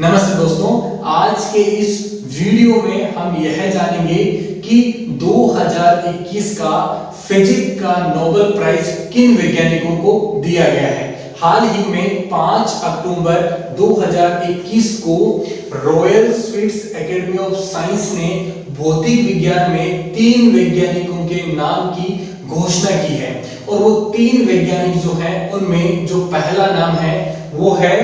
नमस्ते दोस्तों, आज के इस वीडियो में हम यह जानेंगे कि 2021 का फिजिक्स का नोबेल प्राइज किन वैज्ञानिकों को दिया गया है। हाल ही में 5 अक्टूबर 2021 को royal Swiss academy of science ने भौतिक विज्ञान में 3 वैज्ञानिकों के नाम की घोषणा की है और वो 3 वैज्ञानिक जो हैं उनमें जो पहला नाम है वो है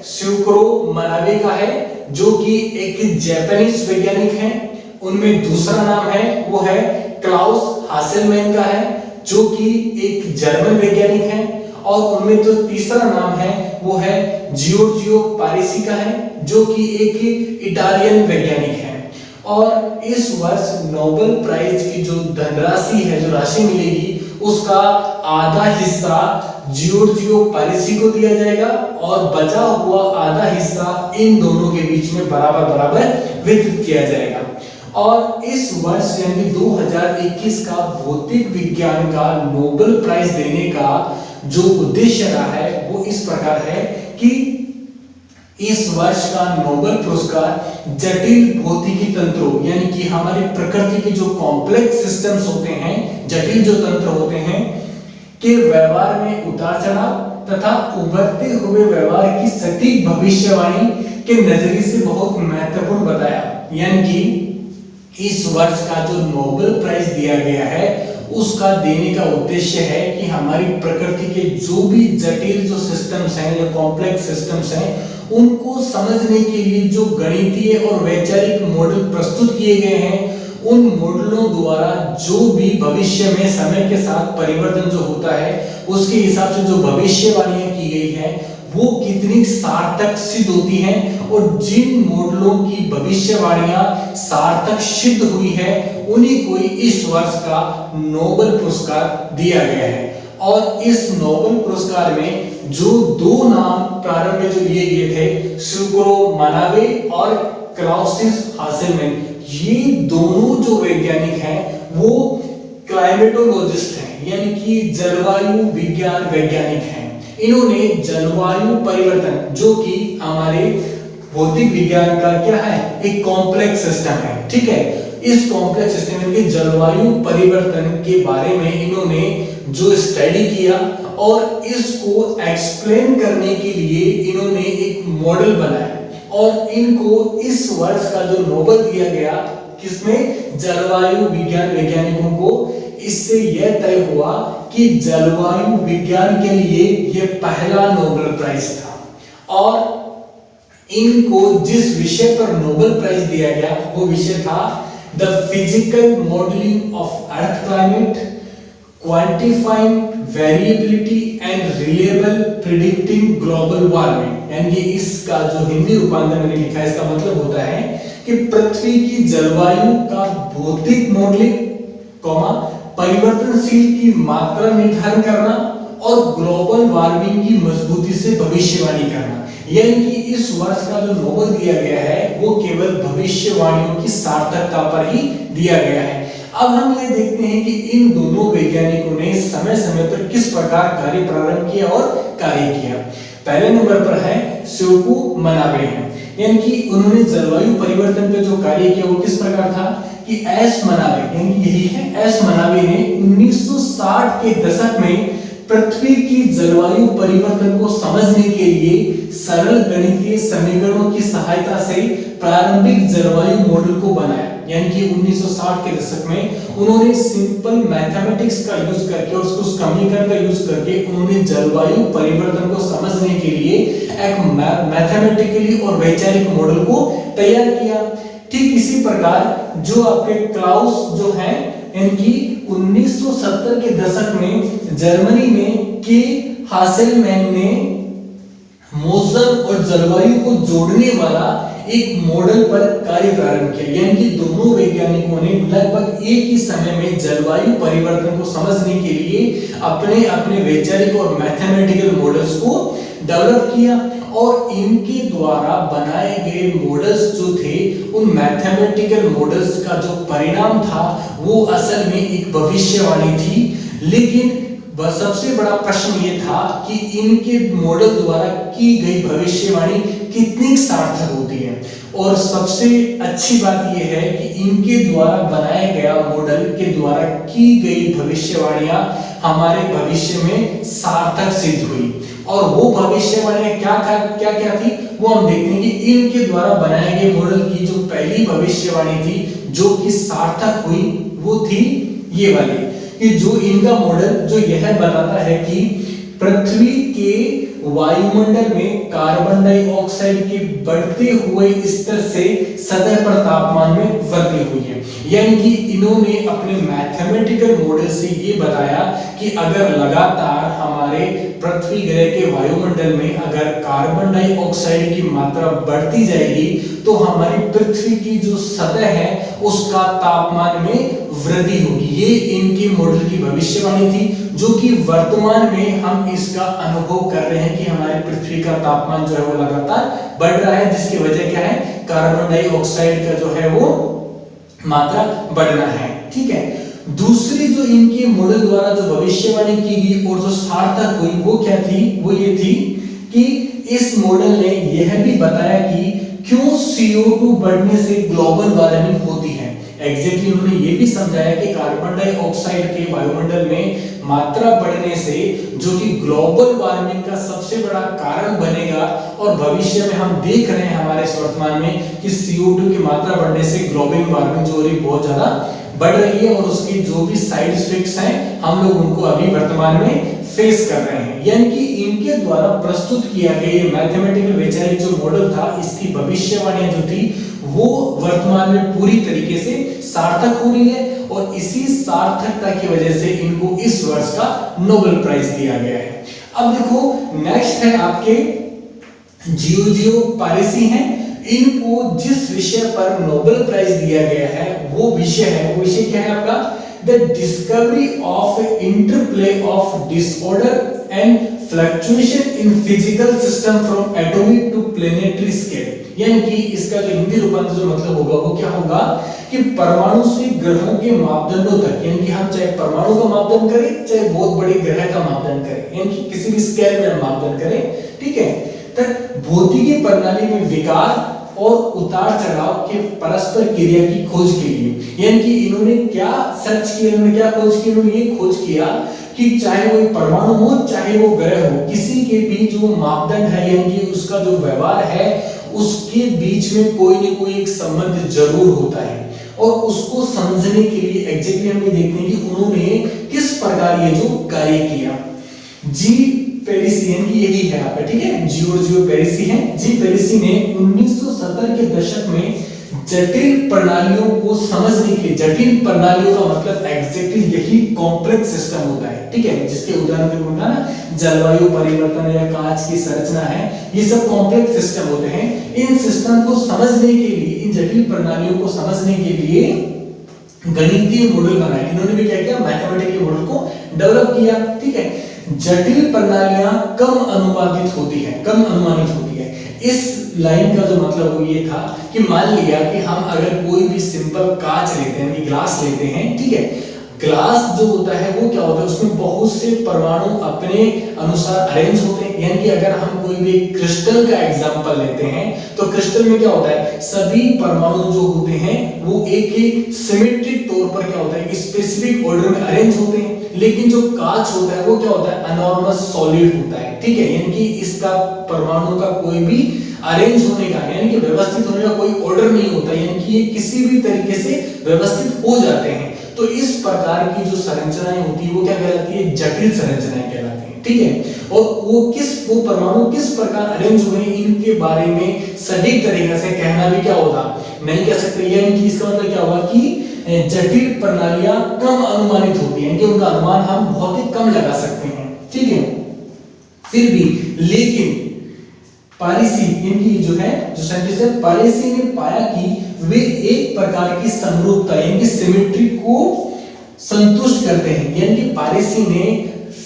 शुक्रो मनाबे का है, जो कि एक जापानीज वैज्ञानिक हैं। उनमें दूसरा नाम है वो है क्लाउस हासेलमैन का है, जो कि एक जर्मन वैज्ञानिक हैं। और उनमें जो तीसरा नाम है वो है जियोर्जियो पारेसी का है, जो कि एक इटालियन वैज्ञानिक है। और इस वर्ष नोबेल प्राइज की जो धनराशि है, जो राशि मिलेगी, उसका आधा हिस्सा जियोर्जियो पारेसी को दिया जाएगा और बचा हुआ आधा हिस्सा इन दोनों के बीच में बराबर बराबर वितरित किया जाएगा। और इस वर्ष यानी 2021 का भौतिक विज्ञान का नोबेल प्राइज देने का जो उद्देश्य रहा है वो इस प्रकार है कि इस वर्ष का नोबेल पुरस्कार जटिल भौतिकी तंत्रों यानी कि हमारी प्रकृति के जो कॉम्प्लेक्स सिस्टम्स होते हैं, जटिल जो तंत्र होते हैं के व्यवहार में उतार चढ़ाव तथा उभरते हुए व्यवहार की सटीक भविष्यवाणी के नजरिए से बहुत महत्वपूर्ण बताया। यानी कि इस वर्ष का जो नोबेल प्राइज दिया गया है उसका देने का उद्देश्य है कि हमारी प्रकृति के जो भी जटिल जो सिस्टम्स हैं या कॉम्प्लेक्स सिस्टम्स हैं उनको समझने के लिए जो गणितीय और वैचारिक मॉडल प्रस्तुत किए गए हैं, उन मॉडलों द्वारा जो भी भविष्य में समय के साथ परिवर्तन जो होता है उसके हिसाब से जो भविष्यवाणियां की गई है वो कितनी सार्थक सिद्ध होती हैं। और जिन मॉडलों की भविष्यवाणियां सार्थक सिद्ध हुई है उन्हीं को इस वर्ष का नोबेल पुरस्कार दिया गया है। और इस नोबेल पुरस्कार में जो 2 नाम प्रारंभ में जो लिए गए थे, शुक्रो मनाबे और क्लाउस हासेलमैन, ये दोनों जो वैज्ञानिक हैं वो क्लाइमेटोलॉजिस्ट हैं यानी कि जलवायु विज्ञान वैज्ञानिक हैं। इन्होंने जलवायु परिवर्तन, जो कि हमारे भौतिक विज्ञान का क्या है, एक कॉम्प्लेक्स सिस्टम है, ठीक है, इस कॉम्प्लेक्स सिस्टम के जलवायु परिवर्तन के बारे में इन्होंने जो स्टडी किया और इसको एक्सप्लेन करने के लिए इन्होंने एक मॉडल बनाया और इनको इस वर्ष का जो नोबेल दिया गया किसमें, जलवायु विज्ञान वैज्ञानिकों को। इससे यह तय हुआ कि जलवायु विज्ञान के लिए यह पहला नोबेल प्राइज था। और इनको जिस विषय पर नोबेल प्राइज दिया गया वो विषय था the physical modelling of earth climate, quantifying variability and reliable predicting global warming. यानी कि इसका जो हिंदी रूपांतर मैंने लिखा है, इसका मतलब होता है कि पृथ्वी की जलवायु का भौतिक मॉडलिंग, परिवर्तनशील की मात्रा निर्धारण करना और ग्लोबल वार्मिंग की मजबूती से भविष्यवाणी करना। यानी कि इस वर्ष का जो नोबेल दिया गया है वो केवल भविष्यवाणियों की सार्थकता पर ही दिया गया है। अब हम ये देखते हैं कि इन दोनों वैज्ञानिकों ने समय समय पर किस प्रकार कार्य प्रारंभ किया और कार्य किया। पहले नंबर पर है शुक्रो मनाबे हैं, यानी कि उन्होंने जलवायु परिवर्तन पे जो कार्य किया वो किस प्रकार था कि एस मनाबे, यानी यही है एस मनाबे ने 1960 के दशक में पृथ्वी की जलवायु परिवर्तन को समझने के लिए सरल गणितीय समीकरणों की सहायता से प्रारंभिक जलवायु मॉडल को बनाया। यानी कि 1960 के दशक में उन्होंने सिंपल मैथमेटिक्स का यूज करके और उसको समीकरण का यूज करके उन्होंने जलवायु परिवर्तन को समझने के लिए एक मैथमेटिकली और वैचारिक मॉडल को तैयार किया। ठीक इसी प्रकार जो आपके क्लाउस जो है, इनकी 1970 के दशक में जर्मनी में के हासेलमैन ने मौसम और जलवायु को जोड़ने वाला एक मॉडल पर कार्य प्रारंभ किया। यानी कि दोनों वैज्ञानिकों ने लगभग एक ही समय में जलवायु परिवर्तन को समझने के लिए अपने अपने वैचारिक और मैथमेटिकल मॉडल्स को डेवलप किया और इनके द्वारा बनाए गए मॉडल्स जो थे उन मैथमेटिकल मॉडल्स का जो परिणाम था वो असल में एक भविष्यवाणी थी। लेकिन वह सबसे बड़ा प्रश्न ये था कि इनके मॉडल द्वारा की गई भविष्यवाणी कितनी सार्थक होगी। और सबसे अच्छी बात यह है कि इनके द्वारा बनाया गया मॉडल के द्वारा की गई भविष्यवाणियां हमारे भविष्य में सार्थक सिद्ध हुई। और वो भविष्यवाणियां क्या क्या थी वो हम देखते हैं कि इनके द्वारा बनाए गए मॉडल की जो पहली भविष्यवाणी थी जो कि सार्थक हुई वो थी ये वाली, कि जो इनका मॉडल जो यह बताता है कि पृथ्वी के वायुमंडल में कार्बन डाइऑक्साइड के बढ़ते हुए स्तर से सतह पर तापमान में वृद्धि हुई है। यानी कि इन्होंने अपने मैथमेटिकल मॉडल से ये बताया कि अगर लगातार हमारे पृथ्वी ग्रह के वायुमंडल में अगर कार्बन डाइऑक्साइड की मात्रा बढ़ती जाएगी तो हमारी पृथ्वी की जो सतह है उसका तापमान में वृद्धि होगी। ये इनके मॉडल की भविष्यवाणी थी जो कि वर्तमान में हम इसका अनुभव कर रहे हैं कि हमारी पृथ्वी का तापमान जो है वो लगातार बढ़ रहा है, जिसकी वजह क्या है, कार्बन डाइऑक्साइड का जो है वो मात्रा बढ़ना है। ठीक है, दूसरी जो इनके मॉडल द्वारा जो भविष्यवाणी की गई और जो सार्थक हुई वो क्या थी, वो ये थी कि इस मॉडल ने यह भी बताया कि क्यों CO2 बढ़ने से ग्लोबल वार्मिंग होती है। एग्जैक्टली उन्होंने ये भी समझाया कि कार्बन डाइऑक्साइड के वायुमंडल में मात्रा बढ़ने से जो कि ग्लोबल वार्मिंग का सबसे बड़ा कारण बनेगा, और भविष्य में हम देख रहे हैं हमारे वर्तमान में कि CO2 की मात्रा बढ़ने से ग्लोबल वार्मिंग जो हो रही बहुत ज्यादा बढ़ रही है और उसकी जो भी साइड इफेक्ट्स हैं हम लोग उनको अभी वर्तमान में फेस कर रहे हैं। यानी कि इनके द्वारा प्रस्तुत किया गया ये मैथमेटिकल वैचारिक जो मॉडल था इसकी भविष्यवाणियां जो थी वो वर्तमान में पूरी तरीके से सार्थक हो रही है और इसी सार्थकता की वजह से इनको इस वर्ष का नोबेल प्राइज दिया गया है। अब देखो नेक्स्ट है आपके जियोजियो पारेसी हैं। इनको जिस विषय पर नोबेल प्राइज दिया गया है वो विषय क्या है आपका, the discovery of interplay of disorder and fluctuation in physical system from atomic to planetary scale. यानी कि इसका जो हिंदी रूपांतर जो मतलब होगा वो क्या होगा कि परमाणु से ग्रहों के मापदंडों तक, यानी कि हम चाहे परमाणु का मापदंड करें चाहे बहुत बड़े ग्रह का मापदंड करें, यानी कि किसी भी स्केल में मापदंड करें, ठीक है, तक भौतिकी प्रणाली में विकार और उतार चढ़ाव के परस्पर क्रिया की खोज के लिए। यानी कि इन्होंने क्या सर्च किया, इन्होंने क्या खोज की, इन्होंने ये खोज किया कि चाहे वो परमाणु हो चाहे वो ग्रह हो, किसी के बीच जो मापदंड है यानी कि उसका जो व्यवहार है उसके बीच में कोई न कोई एक संबंध जरूर होता है। और उसको समझने के लिए एग्जैक्टली हम ये देखते हैं कि उन्होंने किस प्रकार ये जो कार्य किया। जी पेरिसी की यही है आपका, ठीक है, जियोर्जियो पेरिसी है। जी पेरिसी ने 1970 के दशक में जटिल प्रणालियों को समझने के लिए, जटिल प्रणालियों का मतलब एग्जैक्टली यही कॉम्प्लेक्स सिस्टम होता है, ठीक है, जिसके उदाहरण के रूप में ना जलवायु परिवर्तन या कांच की संरचना है, ये सब कॉम्प्लेक्स सिस्टम होते हैं। इन सिस्टम को समझने के लिए, इन जटिल प्रणालियों को समझने के लिए गणितीय मॉडल बनाए। इन्होंने भी क्या किया, मैथमेटिकल मॉडल को डेवलप किया, ठीक है। जटिल प्रणालियां कम अनुमानित होती है, कम अनुमानित होती है। इस लाइन का जो मतलब वो ये था कि मान लिया कि हम अगर कोई भी सिंपल कांच लेते हैं, ग्लास लेते हैं, ठीक है, ग्लास जो होता है वो क्या होता है, उसमें बहुत से परमाणु अपने अनुसार अरेंज होते हैं। यानी कि अगर हम कोई भी क्रिस्टल का एग्जांपल लेते हैं तो क्रिस्टल में क्या होता है, सभी परमाणु जो होते हैं वो एक ही सिमेट्रिक तौर पर क्या होता है, स्पेसिफिक ऑर्डर में अरेंज होते हैं। लेकिन जो कांच होता है वो क्या होता है, अनॉर्मस सॉलिड होता है, ठीक है, यानी कि इसका परमाणु का कोई भी अरेंज होने का यानी कि व्यवस्थित होने का कोई ऑर्डर नहीं होता, यानी कि ये किसी भी तरीके से व्यवस्थित हो जाते हैं। तो इस प्रकार की जो संरचनाएं होती है वो क्या कहलाती है, जटिल संरचनाएं कहलाती हैं, ठीक है। और वो परमाणु किस प्रकार अरेंज हुए इनके बारे में सटीक तरीके से कहना भी क्या होगा, नहीं कह सकते। यानी कि इसका मतलब क्या होगा कि जटिल प्रणालियां कम अनुमानित होती हैं, कि उनका अनुमान हम बहुत ही कम लगा सकते हैं, ठीक है। फिर भी लेकिन पारिसी इनकी जो है जो साइंटिस्ट है, पारिसी ने पाया कि वे एक प्रकार की समरूपता यानी कि सिमेट्री को संतुष्ट करते हैं। यानी कि पारिसी ने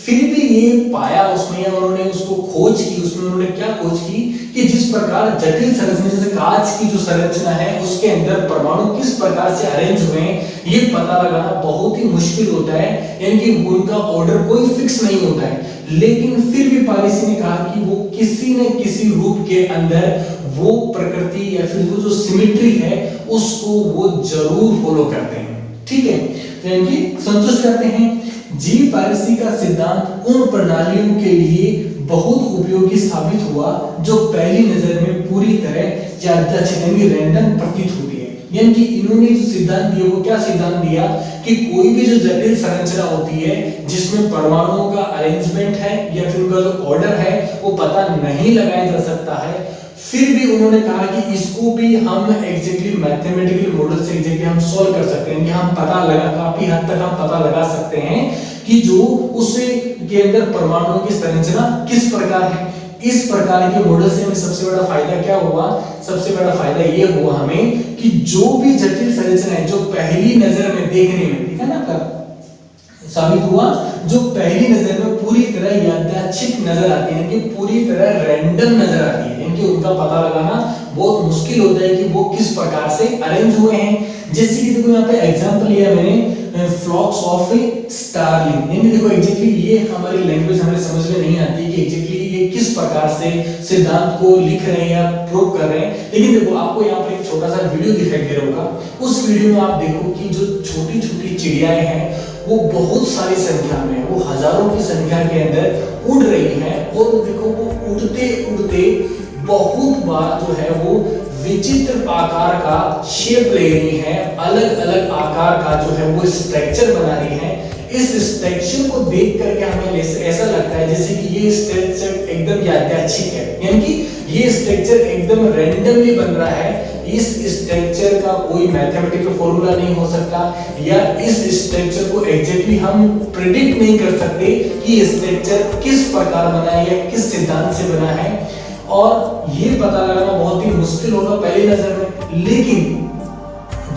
फिर भी ये पाया उसमें, उन्होंने उसको खोज की, उसमें उन्होंने क्या खोज की कि जिस प्रकार जटिल संरचना जैसे कांच की जो संरचना है उसके अंदर परमाणु किस प्रकार से अरेंज हुए हैं ये पता लगाना बहुत ही मुश्किल होता है। यानी कि उनका ऑर्डर कोई फिक्स नहीं होता है। लेकिन फिर भी पारिसी ने कहा कि वो किसी न किसी रूप के अंदर वो प्रकृति या फिर वो जो सिमेट्री है उसको वो जरूर फॉलो करते हैं। ठीक है, तो इनकी संतुष्ट करते हैं। जी पारिसी का सिद्धांत उन प्रणालियों के लिए बहुत उपयोगी साबित हुआ जो पहली नजर में पूरी तरह यादृच्छिक यानी रैंडम प्रतीत होती है। यानी कि इन्होंने जो सिद्धांत दिया वो क्या सिद्धांत दिया कि कोई भी जो जटिल संरचना होती है जिसमें परमाणुओं का अरेंजमेंट है या फिर उनका जो ऑर्डर है वो पता नहीं लगाया जा सकता है, फिर भी उन्होंने कहा कि इसको भी हम एग्जैक्टली मैथमेटिकल मॉडल से एग्जैक्टली हम सॉल्व कर सकते हैं कि हम पता लगा काफी हद तक हम पता लगा सकते हैं कि जो उससे के अंदर परमाणुओं की संरचना किस प्रकार है। इस प्रकार के मॉडल से हमें सबसे बड़ा फायदा क्या हुआ, सबसे बड़ा फायदा ये हुआ हमें कि जो भी जटिल संरचना है जो पहली नजर में देखने में, ठीक है ना, आपका साबित हुआ, जो पहली नजर में पूरी तरह यादृच्छिक नजर आती है, कि पूरी तरह रैंडम नजर आती है, इनके उनका पता लगाना बहुत मुश्किल होता है कि वो किस प्रकार से अरेंज हुए हैं। जैसे कि देखो यहाँ पे एग्जांपल लिया मैंने फ्लॉक्स ऑफ स्टारलिंग, यानी देखो एग्जैक्टली ये हमारी लैंग्वेज हमारे समझ में नहीं आती कि एग्जैक्टली ये किस प्रकार से सिद्धांत को लिख रहे हैं या प्रूव कर रहे हैं। लेकिन देखो आपको यहाँ पर एक छोटा सा वीडियो दिखाई दे रहा होगा, उस वीडियो में आप देखो कि जो छोटी छोटी चिड़ियाएं हैं वो बहुत सारी संख्या में, वो हजारों की संख्या के अंदर उड़ रही है और देखो वो उड़ते उड़ते बहुत बार जो है वो विचित्र आकार का शेप ले रही है, अलग अलग आकार का जो है वो स्ट्रक्चर बना रही है। इस स्ट्रक्चर को देख करके हमें ऐसा लगता है जैसे कि ये स्ट्रक्चर एकदम यादृच्छिक है, यानी कि ये स्ट्रक्चर एकदम रैंडमली बन रहा है। इस स्ट्रक्चर का कोई मैथमेटिकल फॉर्मूला नहीं हो सकता या इस स्ट्रक्चर को एग्जैक्टली हम प्रेडिक्ट नहीं कर सकते कि ये स्ट्रक्चर किस प्रकार बना है या किस सिद्धांत से बना है, और ये पता लगाना बहुत ही मुश्किल होगा पहली नजर में। लेकिन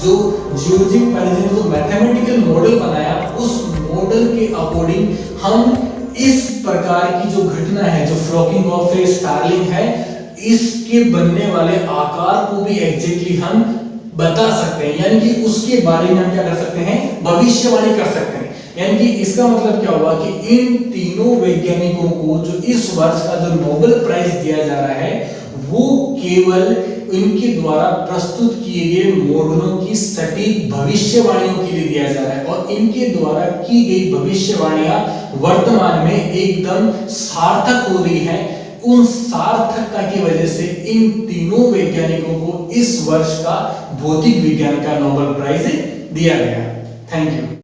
जो जियोलॉजिक पारिसी ने जो मैथमेटिकल मॉडल बनाया उस मॉडल के अकॉर्डिंग हम इस प्रकार की जो घटना है, जो फ्लॉकिंग ऑफ ए स्टारलिंग है, इसके बनने वाले आकार को भी एग्जैक्टली हम बता सकते हैं, यानी कि उसके बारे में हम क्या कर सकते हैं, भविष्यवाणी कर सकते हैं। यानी कि इसका मतलब क्या हुआ कि इन तीनों वैज्ञानिकों को जो इस वर्ष का जो नोबेल प्राइज दिया जा रहा है वो केवल इनके द्वारा प्रस्तुत किए गए मॉडलों की सटीक भविष्यवाणियों के लिए दिया जा रहा है, और इनके द्वारा की गई भविष्यवाणियां वर्तमान में एकदम सार्थक हो रही है। उन सार्थकता की वजह से इन तीनों वैज्ञानिकों को इस वर्ष का भौतिक विज्ञान का नोबेल प्राइज दिया गया। Thank you.